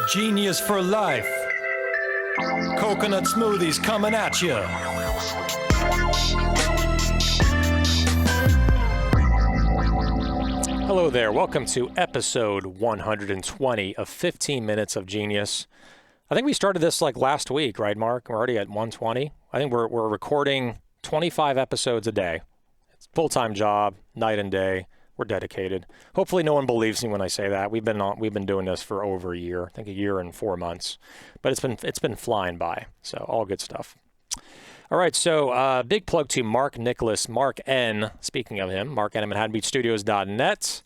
Genius for life. Coconut smoothies coming at you. Hello there. Welcome to episode 120 of 15 Minutes of Genius. I think we started this like last week, right, Mark? We're already at 120. I think we're recording 25 episodes a day. It's a full-time job, night and day. We're dedicated. Hopefully no one believes me when I say that. We've been doing this for over a year, I think a year and 4 months. But it's been flying by. So all good stuff. All right, so big plug to Mark Nicholas, Mark N. Speaking of him, Mark N. at ManhattanBeachStudios.net.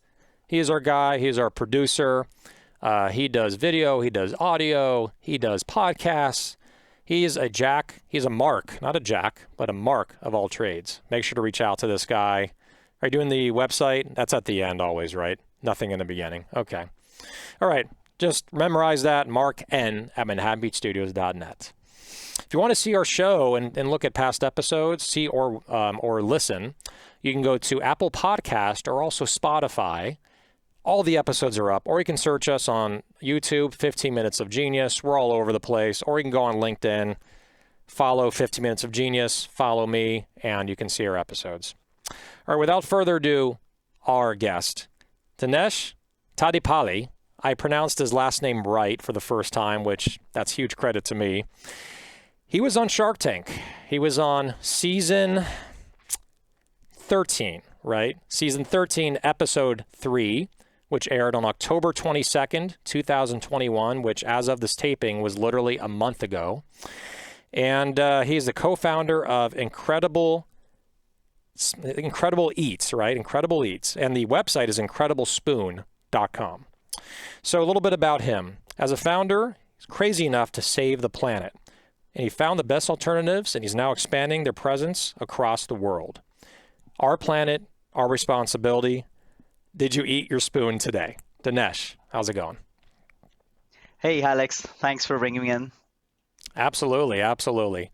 He is our guy. He is our producer. He does video. He does audio. He does podcasts. He's a Jack. He's a Mark, not a Jack, but a Mark of all trades. Make sure to reach out to this guy. Are you doing the website? That's at the end always, right? Nothing in the beginning. Okay. All right. Just memorize that, Mark N. at ManhattanBeachStudios.net. If you want to see our show and look at past episodes, see or listen, you can go to Apple Podcast or also Spotify. All the episodes are up. Or you can search us on YouTube, 15 Minutes of Genius. We're all over the place. Or you can go on LinkedIn, follow 15 Minutes of Genius, follow me, and you can see our episodes. All right, without further ado, our guest, Dinesh Tadepalli. I pronounced his last name right for the first time, which that's huge credit to me. He was on Shark Tank. He was on season 13, right? Season 13, episode 3, which aired on October 22nd, 2021, which as of this taping was literally a month ago. And he's the co-founder of incrEDIBLE Eats, right? incrEDIBLE Eats. And the website is incrediblespoon.com. So a little bit about him. As a founder, he's crazy enough to save the planet. And he found the best alternatives, and he's now expanding their presence across the world. Our planet, our responsibility. Did you eat your spoon today? Dinesh, how's it going? Hey, Alex. Thanks for bringing me in. Absolutely, absolutely.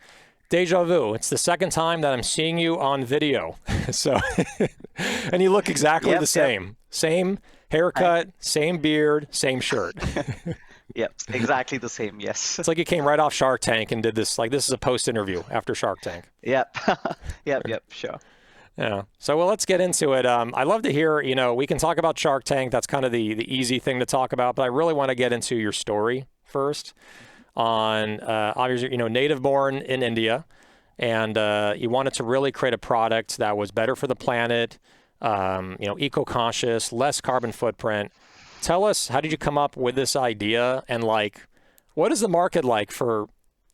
Deja vu. It's the second time that I'm seeing you on video. So, and you look exactly the same. Yep. Same haircut, same beard, same shirt. Yep, exactly the same, yes. It's like you came right off Shark Tank and did this, like this is a post-interview after Shark Tank. Yep, yep, sure. Yeah. So, well, let's get into it. I'd love to hear, we can talk about Shark Tank. That's kind of the easy thing to talk about, but I really want to get into your story first. On obviously, native born in India, and you wanted to really create a product that was better for the planet, eco-conscious, less carbon footprint. Tell us, how did you come up with this idea, and what is the market like for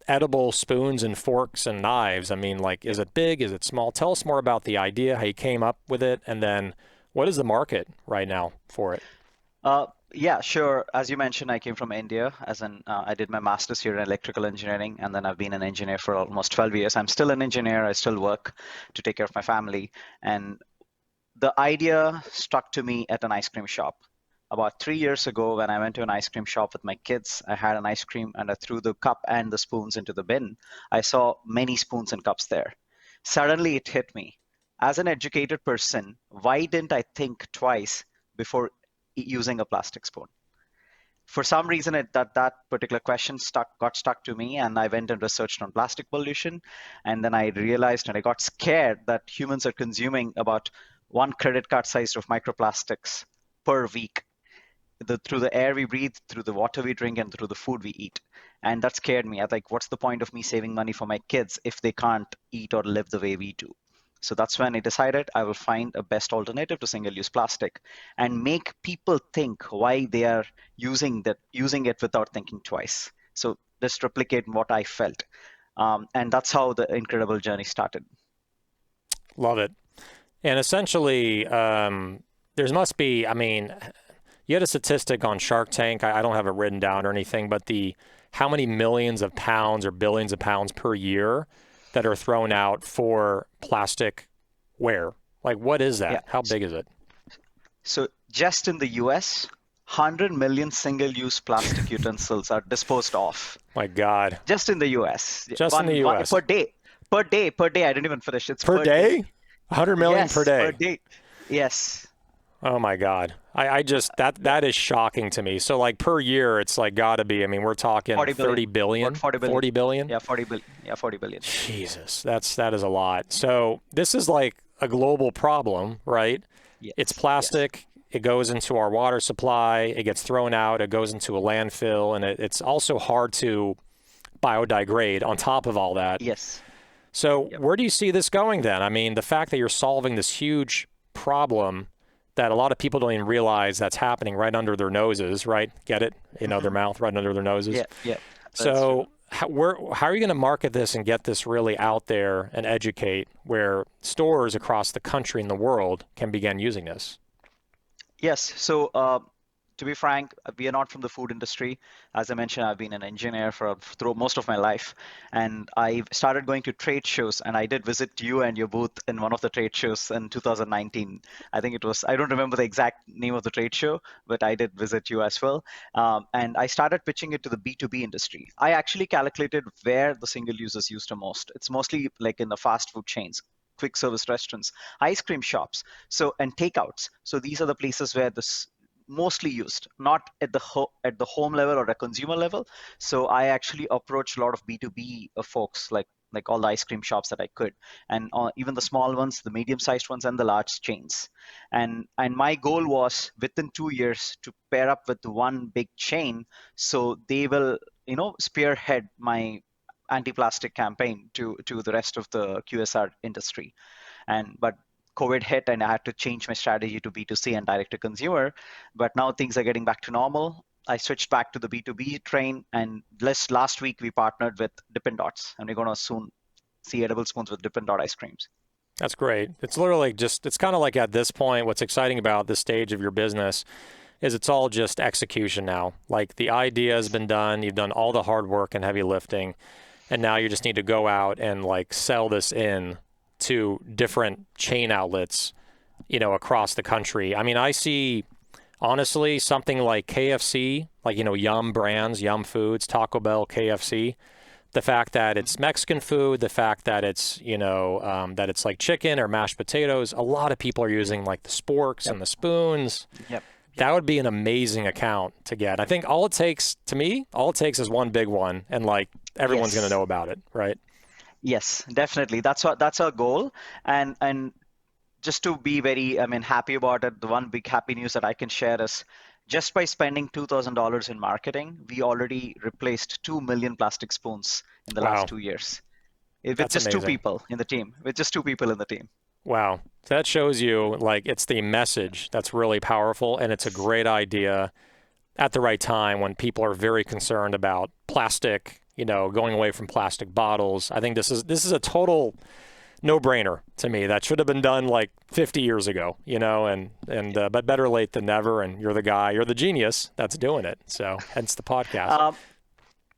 edible spoons and forks and knives? I mean, is it big? Is it small? Tell us more about the idea, how you came up with it, and then what is the market right now for it? Yeah, sure. As you mentioned, I came from India. I did my master's here in electrical engineering, and then I've been an engineer for almost 12 years. I'm still an engineer. I still work to take care of my family. And the idea stuck to me at an ice cream shop. About 3 years ago, when I went to an ice cream shop with my kids, I had an ice cream and I threw the cup and the spoons into the bin. I saw many spoons and cups there. Suddenly it hit me. As an educated person, why didn't I think twice before using a plastic spoon? For some reason, that particular question got stuck to me, and I went and researched on plastic pollution, and then I realized and I got scared that humans are consuming about 1 credit card size of microplastics per week through the air we breathe, through the water we drink, and through the food we eat. And that scared me. I was like, what's the point of me saving money for my kids if they can't eat or live the way we do? So that's when I decided I will find a best alternative to single-use plastic and make people think why they are using it without thinking twice. So just replicate what I felt. And that's how the incrEDIBLE journey started. Love it. And essentially, there must be, you had a statistic on Shark Tank. I don't have it written down or anything, but how many millions of pounds or billions of pounds per year that are thrown out for plastic ware? What is that? Yeah. How big is it? So just in the US, 100 million single-use plastic utensils are disposed of. My God. Just in the US. In the US. Per day. Per day. I didn't even finish. It's per day? 100 million yes, per day. Per day. Yes. Oh my God. I just, that is shocking to me. So like per year, it's like gotta be, I mean, we're talking 40 30 billion, billion, about 40 billion. 40 billion. Yeah, 40 billion. Yeah, 40 billion. Jesus, that is a lot. So this is like a global problem, right? It's Yes, yes, plastic. It goes into our water supply. It gets thrown out. It goes into a landfill, and it's also hard to biodegrade on top of all that. yes. So Yep. where do you see this going then? I mean, the fact that you're solving this huge problem that a lot of people don't even realize that's happening right under their noses, right? Get it? You know, their mouth right under their noses. Yeah, yeah. That's true. So how are you going to market this and get this really out there and educate where stores across the country and the world can begin using this? Yes. So, to be frank, we are not from the food industry. As I mentioned, I've been an engineer through most of my life, and I started going to trade shows. And I did visit you and your booth in one of the trade shows in 2019. I think it was. I don't remember the exact name of the trade show, but I did visit you as well. And I started pitching it to the B2B industry. I actually calculated where the single users used the most. It's mostly like in the fast food chains, quick service restaurants, ice cream shops, so and takeouts. So these are the places where this mostly used, not at the home level or a consumer level. So I actually approached a lot of B2B folks, like all the ice cream shops that I could, and even the small ones, the medium-sized ones, and the large chains. And my goal was within 2 years to pair up with one big chain, so they will spearhead my anti-plastic campaign to the rest of the QSR industry. But COVID hit and I had to change my strategy to B2C and direct to consumer. But now things are getting back to normal. I switched back to the B2B train, and last week we partnered with Dippin' Dots, and we're going to soon see edible spoons with Dippin' Dot ice creams. That's great. It's literally just, it's kind of like at this point, what's exciting about this stage of your business is it's all just execution now. Like the idea has been done, you've done all the hard work and heavy lifting, and now you just need to go out and like sell this in to different chain outlets, you know, across the country. I mean, I see honestly something like KFC, like, you know, Yum Brands, Yum Foods, Taco Bell, KFC. The fact that it's Mexican food, the fact that it's, you know, that it's like chicken or mashed potatoes. A lot of people are using like the sporks and the spoons. Yep. That would be an amazing account to get. I think all it takes, to me, all it takes is one big one, and like everyone's going to know about it, right? Yes, definitely. That's our goal. And just to be very, happy about it, the one big happy news that I can share is just by spending $2,000 in marketing, we already replaced 2 million plastic spoons in the last Wow, 2 years. With that's just two amazing. people in the team. With just two people in the team. Wow. That shows you like it's the message that's really powerful, and it's a great idea at the right time when people are very concerned about plastic, you know, going away from plastic bottles. I think this is a total no-brainer to me. That should have been done like 50 years ago, you know, and but better late than never, and you're the guy, you're the genius that's doing it. So, hence the podcast. Um,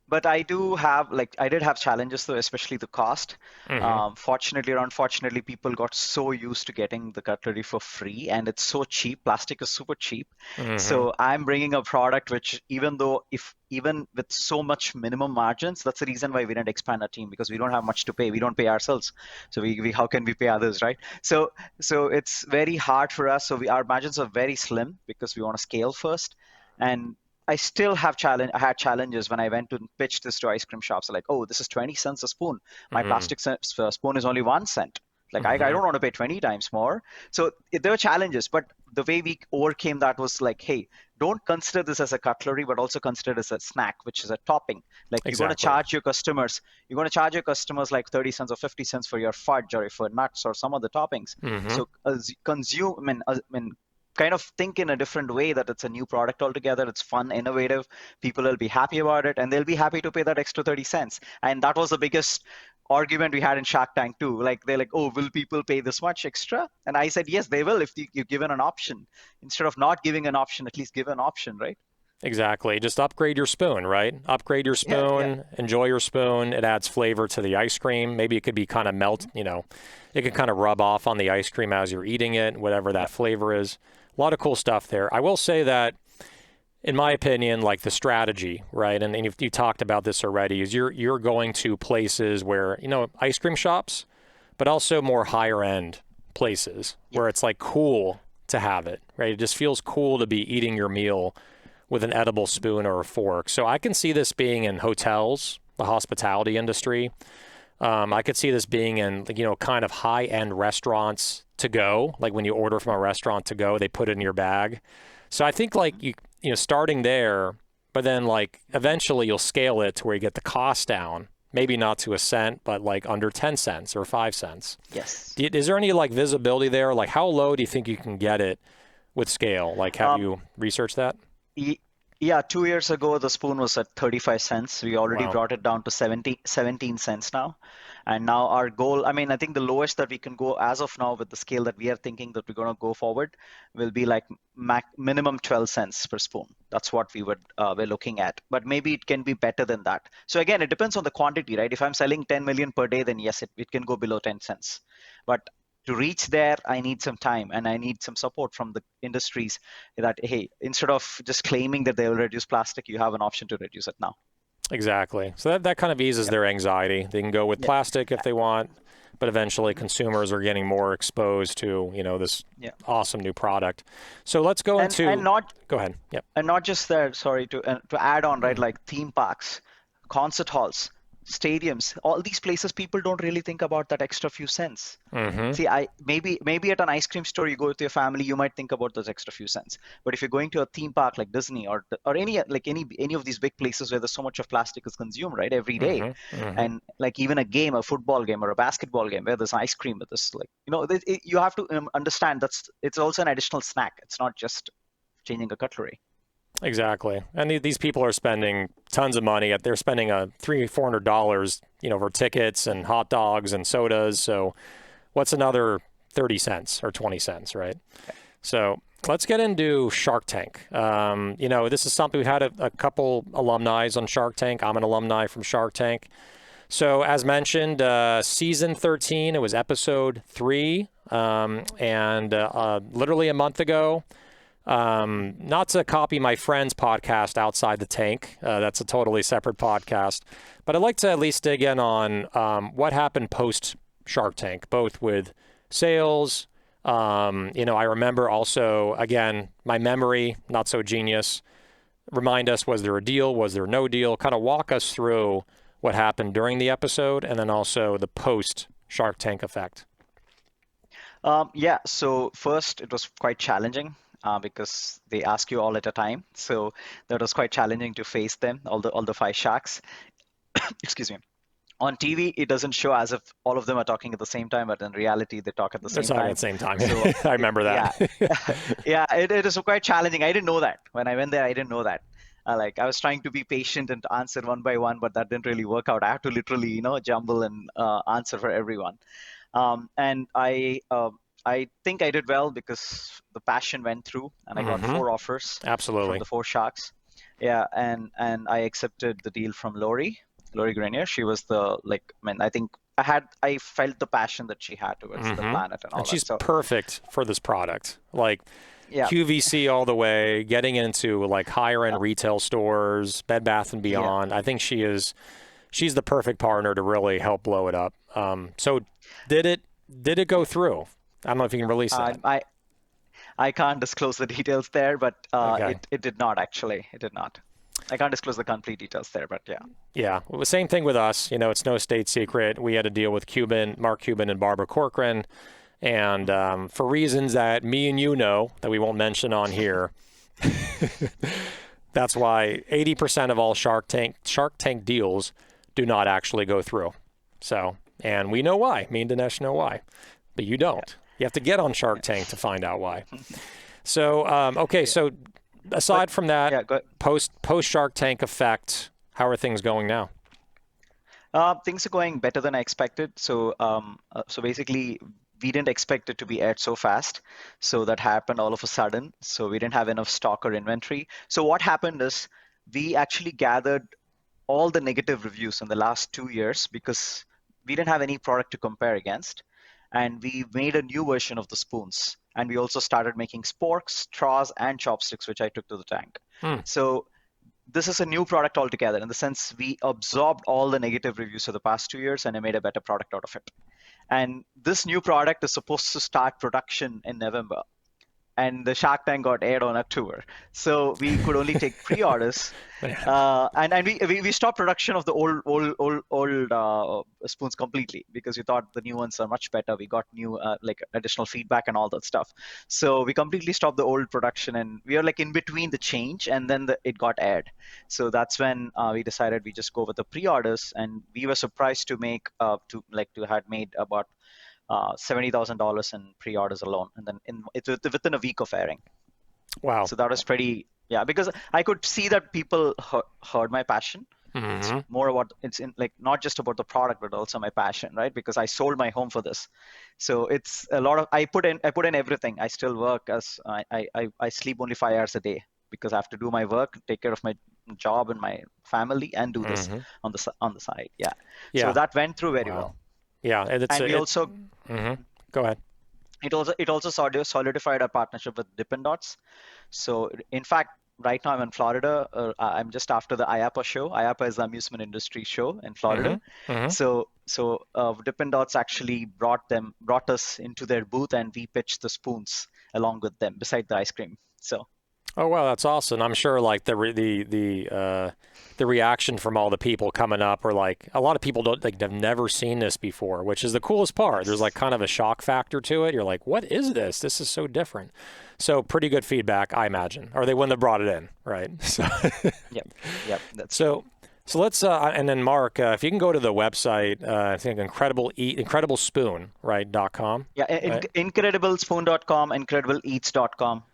but I did have challenges though, especially the cost. Mhm. Fortunately or unfortunately, people got so used to getting the cutlery for free, and it's so cheap. Plastic is super cheap. Mhm. So I'm bringing a product which, even with so much minimum margins, that's the reason why we didn't expand our team, because we don't have much to pay. We don't pay ourselves, so we how can we pay others, right? So it's very hard for us. So our margins are very slim because we want to scale first, and I still have challenge. I had challenges when I went to pitch this to ice cream shops. Like, oh, this is 20 cents a spoon. My Mhm. spoon is only 1 cent. Like, I Mhm. don't want to pay 20 times more. So there were challenges, but the way we overcame that was like, hey, don't consider this as a cutlery, but also consider this as a snack, which is a topping. Like Exactly. you're going to charge your customers like 30 cents or 50 cents for your fudge or for nuts or some other toppings. Mhm. So kind of think in a different way that it's a new product altogether. It's fun, innovative. People will be happy about it, and they'll be happy to pay that extra 30 cents. And that was the biggest argument we had in Shark Tank too. Like they're like, oh, will people pay this much extra? And I said, yes, they will if you're given an option. Instead of not giving an option, at least give an option, right? Exactly. Just upgrade your spoon, right? Upgrade your Yeah, yeah, spoon, enjoy your spoon. It adds flavor to the ice cream. Maybe it could be kind of you know, it can kind of rub off on the ice cream as you're eating it, whatever yeah, that flavor is. A lot of cool stuff there. I will say that, in my opinion, like the strategy, right? And you talked about this already, is you're going to places where, you know, ice cream shops, but also more higher end places yeah, where it's like cool to have it, right? It just feels cool to be eating your meal with an edible spoon or a fork. So I can see this being in hotels, the hospitality industry. I could see this being in, kind of high-end restaurants to go, like when you order from a restaurant to go, they put it in your bag. So I think starting there, but then like eventually you'll scale it to where you get the cost down, maybe not to a cent, but like under 10 cents or 5 cents. Yes. Is there any like visibility there? Like how low do you think you can get it with scale? Like have you researched that? Yeah, 2 years ago, the spoon was at 35 cents. We already Wow. brought it down to 17 cents now. And now our goal, I mean, I think the lowest that we can go as of now with the scale that we are thinking that we're going to go forward will be like minimum 12 cents per spoon. That's what we're looking at. But maybe it can be better than that. So again, it depends on the quantity, right? If I'm selling 10 million per day, then yes, it can go below 10 cents. But to reach there, I need some time and I need some support from the industries that, hey, instead of just claiming that they will reduce plastic, you have an option to reduce it now. Exactly. So that kind of eases their anxiety. They can go with plastic if they want, but eventually consumers are getting more exposed to, this awesome new product. So let's go go ahead. Yep. And not just that, sorry, to add on, right, like theme parks, concert halls, stadiums, all these places, people don't really think about that extra few cents. Mm-hmm. See, maybe at an ice cream store, you go with your family, you might think about those extra few cents. But if you're going to a theme park like Disney or any of these big places where there's so much of plastic is consumed, right, every day, and like even a football game or a basketball game where there's ice cream with this, you have to understand it's also an additional snack. It's not just changing a cutlery. Exactly. And these people are spending tons of money. They're spending $300-400, for tickets and hot dogs and sodas. So what's another 30 cents or 20 cents, right? Okay. So let's get into Shark Tank. This is something we had a couple alumni on Shark Tank. I'm an alumni from Shark Tank. So as mentioned, season 13, it was episode 3. And literally a month ago, not to copy my friend's podcast, Outside the Tank. That's a totally separate podcast. But I'd like to at least dig in on what happened post Shark Tank, both with sales. I remember also, again, my memory, not so genius. Remind us, was there a deal? Was there no deal? Kind of walk us through what happened during the episode and then also the post Shark Tank effect. So first, it was quite challenging. Because they ask you all at a time. So that was quite challenging to face them, all the 5 sharks. Excuse me. On TV, it doesn't show as if all of them are talking at the same time, but in reality, they talk at the same time. At the same time. So, I remember that. It is quite challenging. I didn't know that. When I went there, I didn't know that. I was trying to be patient and to answer one by one, but that didn't really work out. I had to literally, jumble and answer for everyone. And I think I did well because the passion went through and I got 4 offers. Absolutely. From the 4 sharks. Yeah, and I accepted the deal from Lori Grenier. She was I think I felt the passion that she had towards the planet and all and that. She's perfect for this product. QVC all the way, getting into like higher end retail stores, Bed Bath and Beyond. I think she's the perfect partner to really help blow it up. So did it go through? I don't know if you can release that. I can't disclose the details there, but it did not actually. It did not. I can't disclose the complete details there, but yeah. Yeah, well, the same thing with us. It's no state secret. We had to deal with Mark Cuban and Barbara Corcoran, and for reasons that me and you know that we won't mention on here. That's why 80% of all Shark Tank deals do not actually go through. So, and we know why. Me and Dinesh know why, but you don't. Yeah. You have to get on Shark Tank to find out why. So, so aside from that, post Shark Tank effect, how are things going now? Things are going better than I expected. So basically, we didn't expect it to be aired so fast. So that happened all of a sudden. So we didn't have enough stock or inventory. So what happened is we actually gathered all the negative reviews in the last 2 years because we didn't have any product to compare against. And we made a new version of the spoons. And we also started making sporks, straws, and chopsticks, which I took to the tank. So this is a new product altogether. In the sense, we absorbed all the negative reviews of the past 2 years, and I made a better product out of it. And this new product is supposed to start production in November. and the Shark Tank got aired on October. So we could only take pre-orders. And we stopped production of the old spoons completely because we thought the new ones are much better. We got new like additional feedback and all that stuff. So we completely stopped the old production, and we are like in between the change and then it got aired. So that's when we decided we just go with the pre-orders, and we were surprised to make to had made about $70,000 in pre-orders alone, and then within a week of airing. Wow. So that was pretty, yeah, because I could see that people heard my passion. It's more about, not just about the product, but also my passion, right? Because I sold my home for this. So it's a lot of, I put in everything. I still work as, I sleep only 5 hours a day because I have to do my work, take care of my job and my family, and do this on the side. Yeah. So that went through very well. Yeah. And we also, go ahead. It also solidified our partnership with Dippin' Dots. So in fact, right now I'm in Florida. I'm just after the IAPA show. IAPA is the amusement industry show in Florida. So Dippin' Dots actually brought us into their booth, and we pitched the spoons along with them beside the ice cream. So. Oh wow, that's awesome! I'm sure like the reaction from all the people coming up, or like a lot of people have never seen this before, which is the coolest part. There's like kind of a shock factor to it. You're like, what is this? This is so different. So pretty good feedback, I imagine, or they wouldn't have brought it in, right? So Yep. That's so let's and then Mark, if you can go to the website, I think incrediblespoon, right, .com. Yeah, incrediblespoon.com, incredibleeats.com.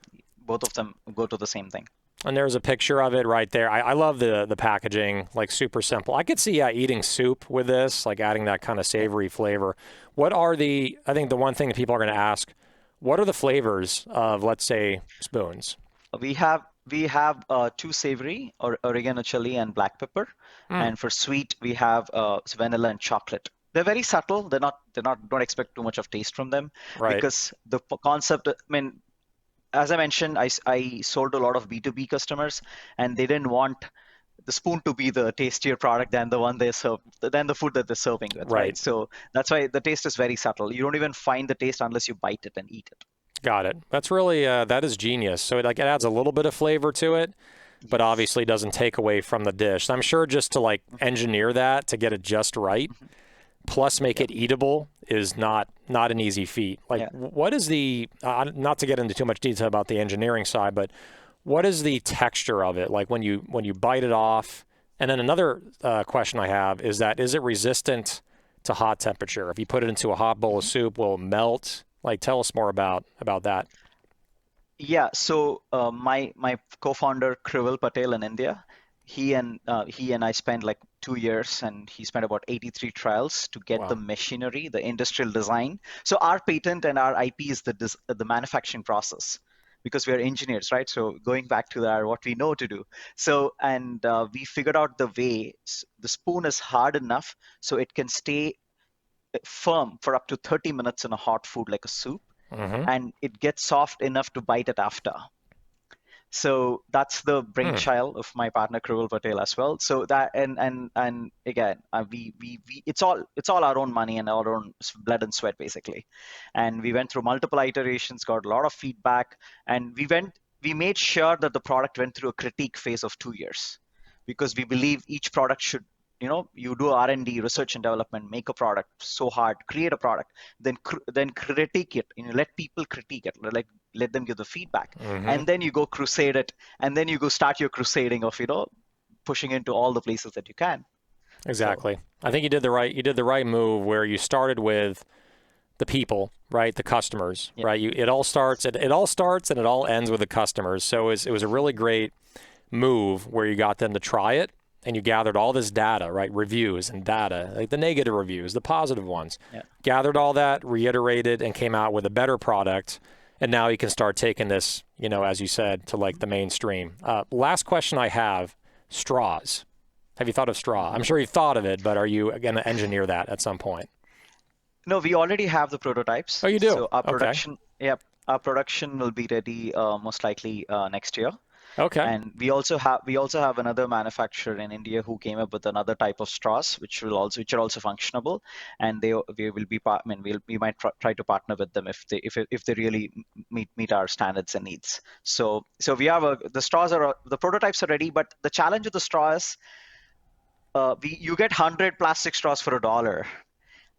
Both of them go to the same thing. And there's a picture of it right there. I love the packaging, like super simple. I could see eating soup with this, like adding that kind of savory flavor. What are I think the one thing that people are going to ask, what are the flavors of, let's say, spoons? We have 2 savory, or oregano, chili, and black pepper. And for sweet, we have vanilla and chocolate. They're very subtle. Don't expect too much of taste from them. Right. Because the concept, as I mentioned, I sold a lot of B2B customers, and they didn't want the spoon to be the tastier product than the food that they're serving with. Right. So that's why the taste is very subtle. You don't even find the taste unless you bite it and eat it. Got it. That's really that is genius. So it adds a little bit of flavor to it, but obviously doesn't take away from the dish. I'm sure just to engineer that to get it just right, plus make it eatable is not an easy feat. What is the not to get into too much detail about the engineering side, but what is the texture of it? Like when you bite it off? And then another question I have is it resistant to hot temperature? If you put it into a hot bowl of soup, will it melt? Tell us more about that. Yeah. So my co-founder Krival Patel in India, he and I spent 2 years, and he spent about 83 trials to get the machinery, the industrial design. So our patent and our IP is the manufacturing process, because we are engineers, right? So going back to what we know to do. So we figured out the way the spoon is hard enough so it can stay firm for up to 30 minutes in a hot food like a soup, and it gets soft enough to bite it after. So that's the brainchild of my partner Krival Patel as well. So that and again, we it's all our own money and our own blood and sweat basically. And we went through multiple iterations, got a lot of feedback, and we made sure that the product went through a critique phase of 2 years, because we believe each product should, you do R&D, research and development, make a product so hard, create a product, then critique it. Let people critique it, let them give the feedback, and then you go crusade it, and then you go start your crusading of pushing into all the places that you can. Exactly. So, I think you did the right move where you started with the people, right? The customers, right? It all starts and it all ends with the customers. So it was a really great move where you got them to try it. And you gathered all this data, right? Reviews and data, like the negative reviews, the positive ones. Gathered all that, reiterated, and came out with a better product. And now you can start taking this, as you said, to the mainstream. Last question I have, straws. Have you thought of straw? I'm sure you've thought of it, but are you going to engineer that at some point? No, we already have the prototypes. Oh, you do? So our production, our production will be ready most likely next year. Okay. And we also have another manufacturer in India who came up with another type of straws, which are also functionable, and we will be I mean we might try to partner with them if they really meet our standards and needs. So we have the prototypes are ready, but the challenge with the straw is you get 100 plastic straws for $1.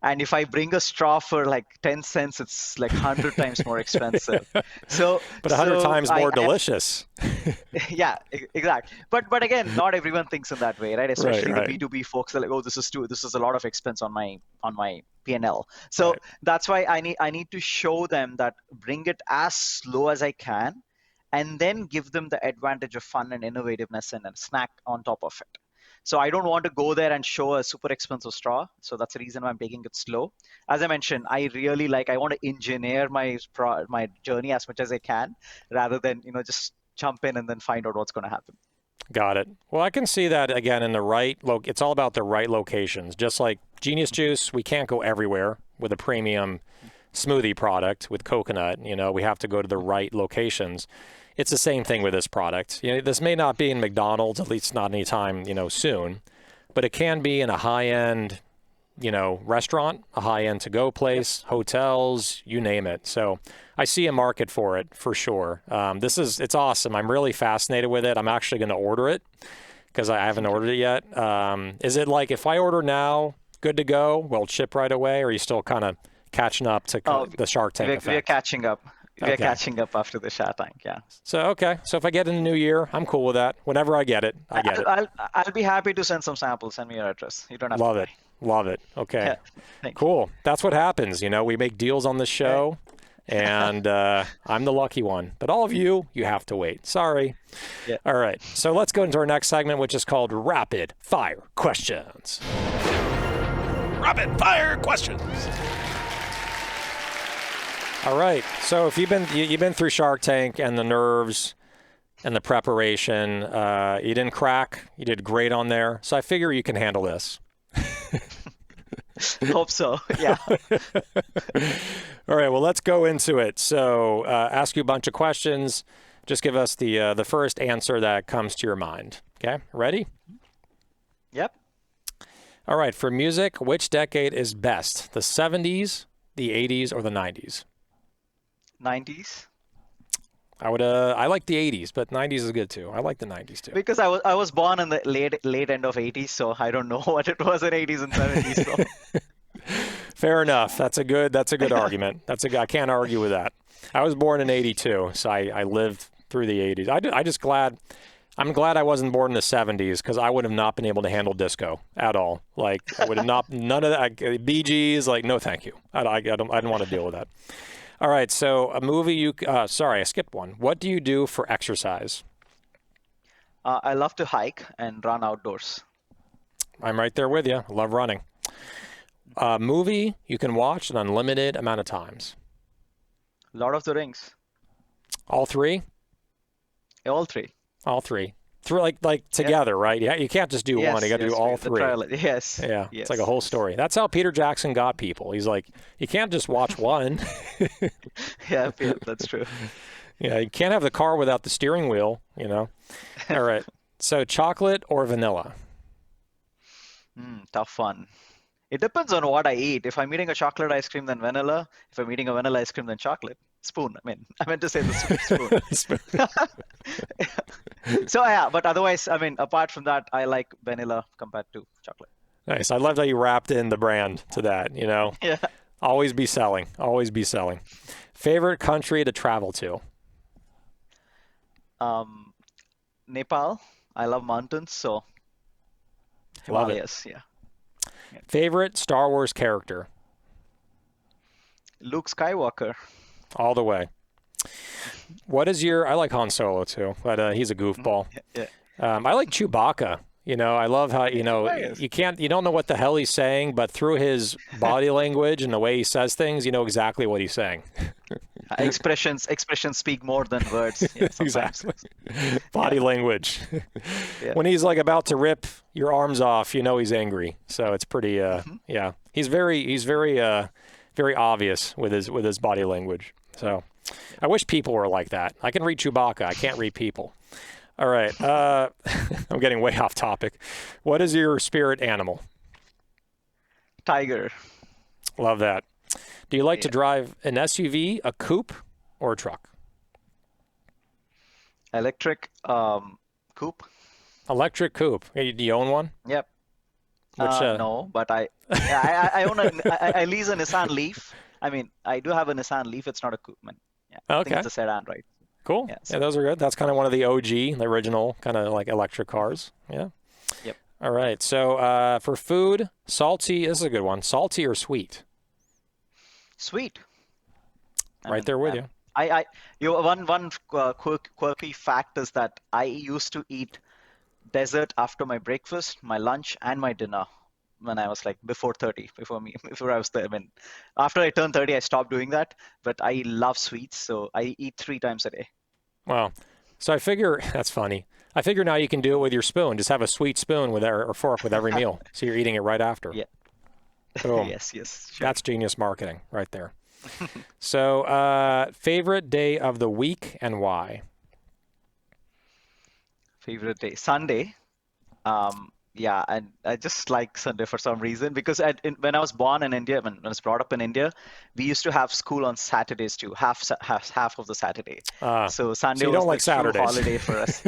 And if I bring a straw for like 10 cents, it's like 100 times more expensive. So, But 100 so times more delicious. yeah, exactly. But again, not everyone thinks in that way, right? Right, Especially the right, B2B folks are like, oh, this is a lot of expense on my P&L. So right. that's why I need to show them that bring it as slow as I can, and then give them the advantage of fun and innovativeness and a snack on top of it. So I don't want to go there and show a super expensive straw. So that's the reason why I'm taking it slow. As I mentioned, I want to engineer my journey as much as I can, rather than just jump in and then find out what's going to happen. Got it. Well, I can see that again in the right it's all about the right locations. Just like Genius Juice, we can't go everywhere with a premium smoothie product with coconut. We have to go to the right locations. It's the same thing with this product. This may not be in McDonald's, at least not anytime, soon, but it can be in a high-end, restaurant, a high-end to-go place, hotels, you name it. So I see a market for it for sure. It's awesome. I'm really fascinated with it. I'm actually going to order it because I haven't ordered it yet. Is it like if I order now, good to go? Will it ship right away? Or are you still kind of catching up to the Shark Tank effect? We're catching up. We're Okay. catching up after the Shark Tank, yeah. So if I get in the new year, I'm cool with that. Whenever I get it, I get it. I'll be happy to send some samples. Send me your address. You don't have Love to it. Love it. Okay. Yeah, thank you. Cool. That's what happens. We make deals on this show, and I'm the lucky one. But all of you have to wait. Sorry. Yeah. All right. So let's go into our next segment, which is called Rapid Fire Questions. Rapid fire questions. All right. So if you've been through Shark Tank and the nerves and the preparation, you didn't crack. You did great on there. So I figure you can handle this. Hope so. Yeah. All right. Well, let's go into it. So ask you a bunch of questions. Just give us the first answer that comes to your mind. Okay. Ready? Yep. All right. For music, which decade is best? The 70s, the 80s, or the 90s? 90s. I like the 80s, but 90s is good too. I like the 90s too. Because I was born in the late end of 80s, so I don't know what it was in 80s and 70s. So. Fair enough. That's a good argument. I can't argue with that. I was born in 82, so I lived through the 80s. I'm glad I wasn't born in the 70s because I would have not been able to handle disco at all. Like I would have none of that. Bee Gees, like no, thank you. I don't want to deal with that. All right. So a movie sorry, I skipped one. What do you do for exercise? I love to hike and run outdoors. I'm right there with you. I love running. Movie you can watch an unlimited amount of times. Lord of the Rings. All three? All three. All three. Like together, right? Yeah, you can't just do one. You got to do all three. Yes. Yeah, Yes. it's like a whole story. That's how Peter Jackson got people. He's like, you can't just watch one. Yeah, that's true. Yeah, you can't have the car without the steering wheel, All right. So chocolate or vanilla? Tough one. It depends on what I eat. If I'm eating a chocolate ice cream, then vanilla. If I'm eating a vanilla ice cream, then chocolate. Spoon. I meant to say the spoon. So yeah, but otherwise, apart from that, I like vanilla compared to chocolate. Nice. I loved how you wrapped in the brand to that, Yeah. Always be selling. Always be selling. Favorite country to travel to? Nepal. I love mountains, so Love it. Himalayas. Yeah. Favorite Star Wars character? Luke Skywalker. All the way. What is I like Han Solo too, but he's a goofball. Yeah. I like Chewbacca. I love how, you don't know what the hell he's saying, but through his body language and the way he says things, you know exactly what he's saying. Expressions speak more than words. Yeah, Exactly. Body language. Yeah. When he's like about to rip your arms off, he's angry. So it's pretty, yeah. He's very obvious with his body language. So I wish people were like that. I can read Chewbacca. I can't read people. All right. I'm getting way off topic. What is your spirit animal? Tiger. Love that. Do you like to Yeah. drive an SUV, a coupe, or a truck? Electric coupe. Electric coupe. Hey, do you own one? Yep. Which, No, but yeah, I own I lease a Nissan Leaf. I mean, I do have a Nissan Leaf. It's not a coupe, man. Yeah, I think okay. it's a sedan, right? Cool. Yeah. Yeah, So, those are good. That's kind of one of the OG, the original kind of like electric cars. Yeah. yep. All right. So for food, salty, this is a good one. Salty or sweet? Sweet. I Right mean, there with you. one quirky fact is that I used to eat dessert after my breakfast, my lunch, and my dinner when I was like before 30, before I was there. I mean, after I turned 30, I stopped doing that. But I love sweets, so I eat 3 times a day. Wow. So I figure that's funny. I figure now you can do it with your spoon. Just have a sweet spoon with or fork with every meal. So you're eating it right after. Yeah. Boom. Yes, sure. That's genius marketing right there. So favorite day of the week and why? Favorite day, Sunday. Yeah, and I just like Sunday for some reason because when I was born in India, when I was brought up in India, we used to have school on Saturdays too, half of the Saturday. So Sunday you was don't like the true Saturdays. holiday for us.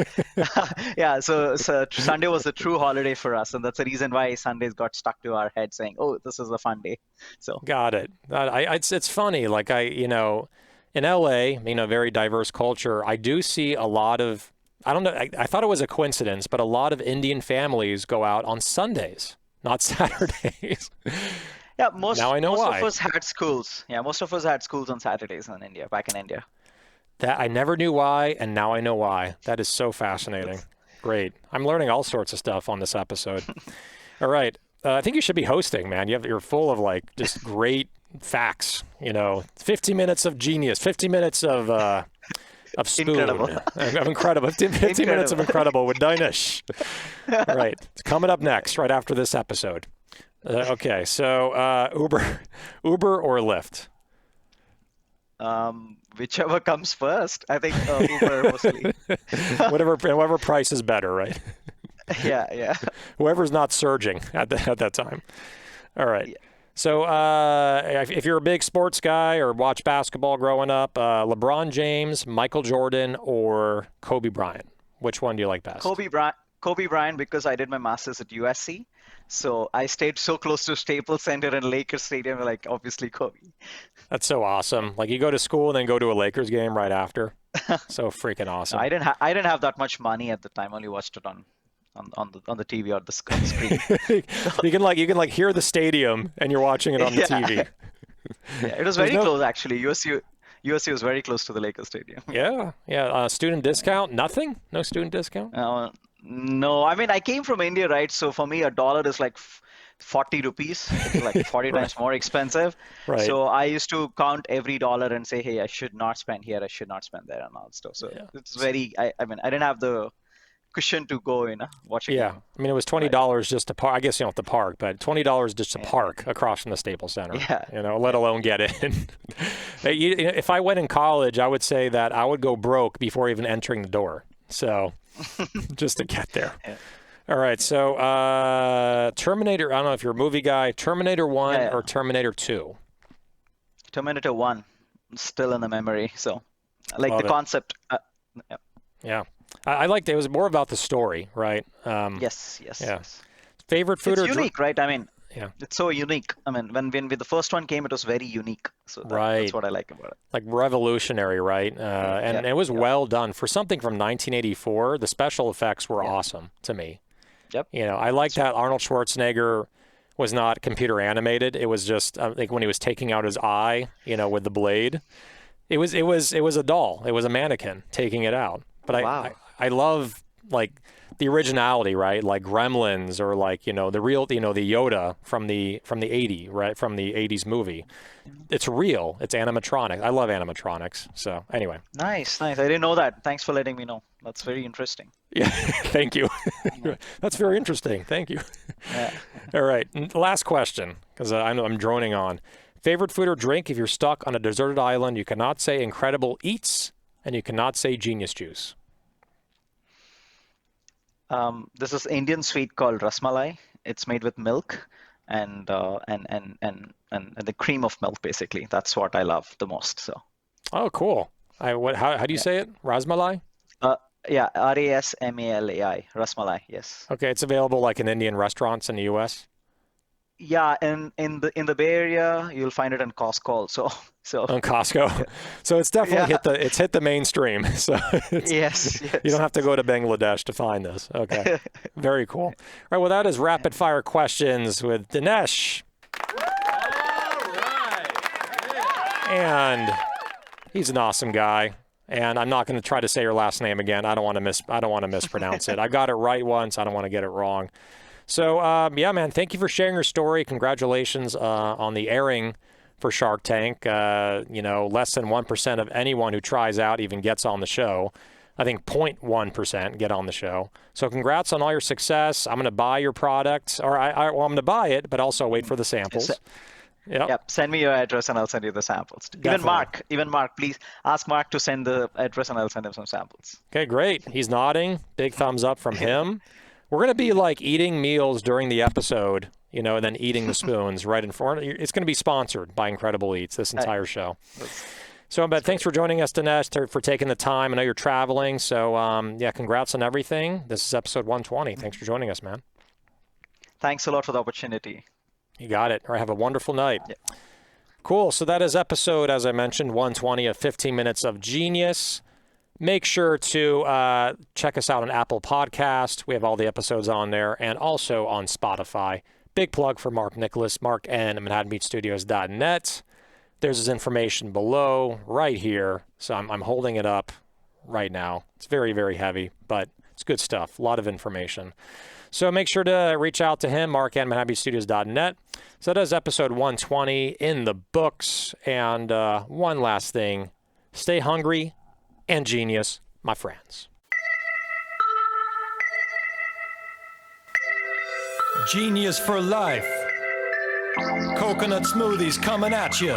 Yeah, so Sunday was the true holiday for us, and that's the reason why Sundays got stuck to our head, saying, "Oh, this is a fun day." So Got it. It's funny. Like in LA, very diverse culture. I do see a lot of. I don't know. I thought it was a coincidence, but a lot of Indian families go out on Sundays, not Saturdays. yeah, Now I know most why. of us had schools. Yeah, most of us had schools on Saturdays in India, back in India. That I never knew why, and now I know why. That is so fascinating. Great. I'm learning all sorts of stuff on this episode. All right. I think you should be hosting, man. You're full of like just great facts. 50 minutes of genius, 50 minutes of spoon. Incredible. Of incredible. 50 minutes of incredible with Dinesh. All right. It's coming up next, right after this episode. Okay. So Uber or Lyft? Whichever comes first. I think Uber mostly. Whatever price is better, right? Yeah. Whoever's not surging at that time. All right. Yeah. So if you're a big sports guy or watch basketball growing up, LeBron James, Michael Jordan, or Kobe Bryant, which one do you like best? Kobe Bryant, because I did my master's at USC. So I stayed so close to Staples Center and Lakers Stadium, like obviously Kobe. That's so awesome. Like you go to school and then go to a Lakers game right after. So freaking awesome. I didn't have that much money at the time. Only watched it on the TV or the screen. you can hear the stadium and you're watching it on the TV. Yeah, it was very close actually. USC was very close to the Lakers Stadium. Yeah. Student discount? Nothing? No student discount? No, I mean I came from India, right? So for me, $1 is like 40 rupees. It's like 40 times more expensive. Right. So I used to count every dollar and say, hey, I should not spend here. I should not spend there and all stuff. So it's very. I mean, I didn't have the cushion to go watching. Yeah, I mean it was $20 just to park. I guess you don't have to park, but $20 just to park across from the Staples Center. Yeah. Let alone get in. If I went in college, I would say that I would go broke before even entering the door. So just to get there. Yeah. All right. So Terminator. I don't know if you're a movie guy. Terminator 1 or Terminator 2. Terminator 1, still in the memory. So like Love the it. concept. Yeah. I liked it. It was more about the story, right? Yes. Yeah. Favorite food It's or unique, right? I mean, Yeah. it's so unique. I mean, when the first one came, it was very unique. So that's what I like about it. Like revolutionary, right? And it was well done for something from 1984. The special effects were awesome to me. Yep. I like that Arnold Schwarzenegger was not computer animated. It was just like when he was taking out his eye, with the blade. It was a doll. It was a mannequin taking it out. But I love like the originality, right? Like Gremlins or like, the real, the Yoda from the 80s, right? From the 80s movie. It's real. It's animatronic. I love animatronics. So anyway. Nice. I didn't know that. Thanks for letting me know. That's very interesting. Yeah. Thank you. That's very interesting. Thank you. Yeah. All right. Last question, because I'm droning on. Favorite food or drink if you're stuck on a deserted island, you cannot say incredible eats and you cannot say genius juice. This is Indian sweet called rasmalai. It's made with milk and the cream of milk, basically. That's what I love the most. So, Oh, cool. How do you yeah. say it? Rasmalai? Uh, yeah, Rasmalai, rasmalai. Yes. Okay, it's available like in Indian restaurants in the U.S. Yeah, in the Bay Area, you'll find it in Costco also. So, On Costco. yeah, So it's definitely yeah. hit the mainstream. So Yes, you don't yes. have to go to Bangladesh to find this. Okay. Very cool. All right, well, that is rapid fire questions with Dinesh. And he's an awesome guy. And I'm not going to try to say your last name again. I don't want to mispronounce it. I got it right once. I don't want to get it wrong. So, yeah, man, thank you for sharing your story. Congratulations on the airing for Shark Tank. Less than 1% of anyone who tries out even gets on the show. I think 0.1% get on the show. So congrats on all your success. I'm going to buy your product, or I'm going to buy it, but also wait for the samples. Yep. Yep. Send me your address and I'll send you the samples. Definitely. Even Mark, please ask Mark to send the address and I'll send him some samples. Okay, great. He's nodding. Big thumbs up from him. We're going to be like eating meals during the episode, and then eating the spoons right in front. It's going to be sponsored by Incredible Eats, this entire show. So, but thanks for joining us, Dinesh, for taking the time. I know you're traveling. So, yeah, congrats on everything. This is episode 120. Thanks for joining us, man. Thanks a lot for the opportunity. You got it. All right, have a wonderful night. Yeah. Cool. So that is episode, as I mentioned, 120 of 15 Minutes of Genius. Make sure to check us out on Apple Podcast. We have all the episodes on there, and also on Spotify. Big plug for Mark Nicholas, Mark N. at ManhattanBeachStudios.net. There's his information below, right here. So I'm holding it up right now. It's very, very heavy, but it's good stuff. A lot of information. So make sure to reach out to him, Mark N. at ManhattanBeachStudios.net. So that is episode 120 in the books. And one last thing, stay hungry and genius, my friends. Genius for life. Coconut smoothies coming at you.